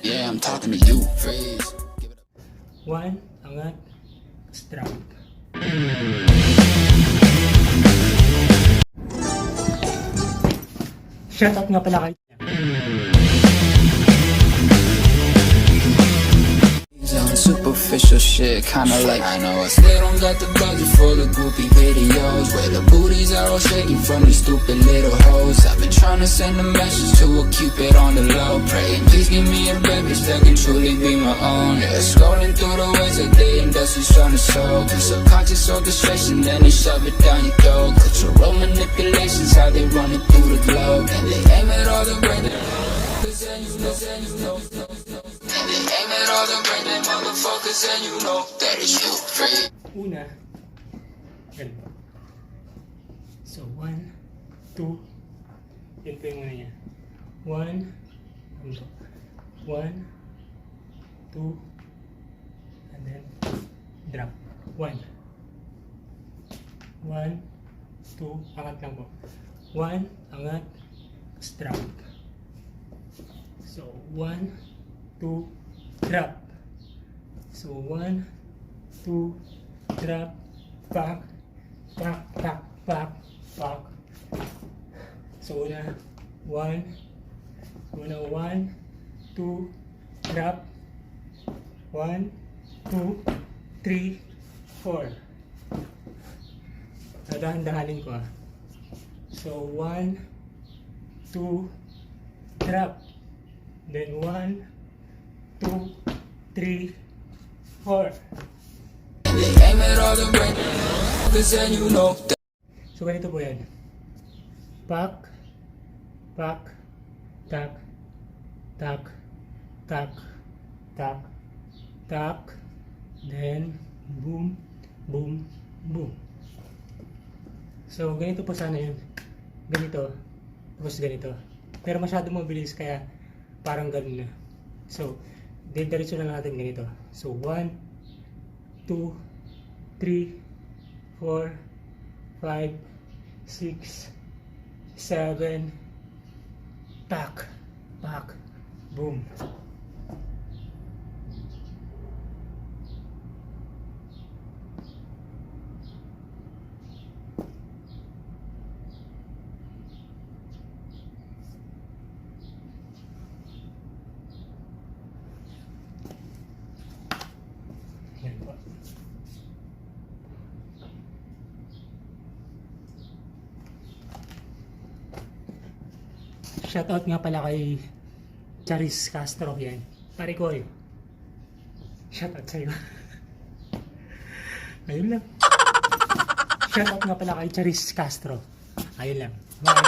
Yeah, I'm talking to you. Freeze. One, angat, strike. Shoutout nga pala kayo. Superficial shit, kinda like I know I still don't got the budget for the goofy videos where the booties are all shaking from these stupid little hoes. I've been trying to send a message to a cupid on the low, praying please give me a bad bitch that can truly be my own. Yeah, scrolling through the ways that the industry's trying to show, the subconscious orchestration, then they shove it down your throat. Cultural manipulations, how they run it through the globe, and they aim at all the brain. And they aim at all the brain dead motherfuckers, and you know that it's you free. Una, ganito. So, 1, 2, yun po yung una niya. 1, 1, 2, and then drop. 1, 1, 2, angat lang po. 1, angat, strike. So, 1, 2, drop. So, 1, 2, drop, back, back, back, back, back. So, una, 1, 2, drop, 1, 2, 3, 4. Nadahan-dahanin ko ah. So, 1, 2, drop. Then 1, 2, 3, 4. They aim at all the brain motherfuckers, and you know that. So ganito po yan. Pack, pack, tak, tak, tak, tak, tak, then boom, boom, boom. So ganito po sana yun. Ganito, tapos ganito. Pero masyado mabilis kaya parang ganun na. So, diretso na natin ganito. So, 1, 2, 3, 4, 5, 6, 7, tak, pak, boom. Yan po. Shoutout nga pala kay Charis Castro yan. Pare ko eh. Shoutout sa'yo. Ayun lang. Shoutout nga pala kay Charis Castro. Ayun lang. Bye.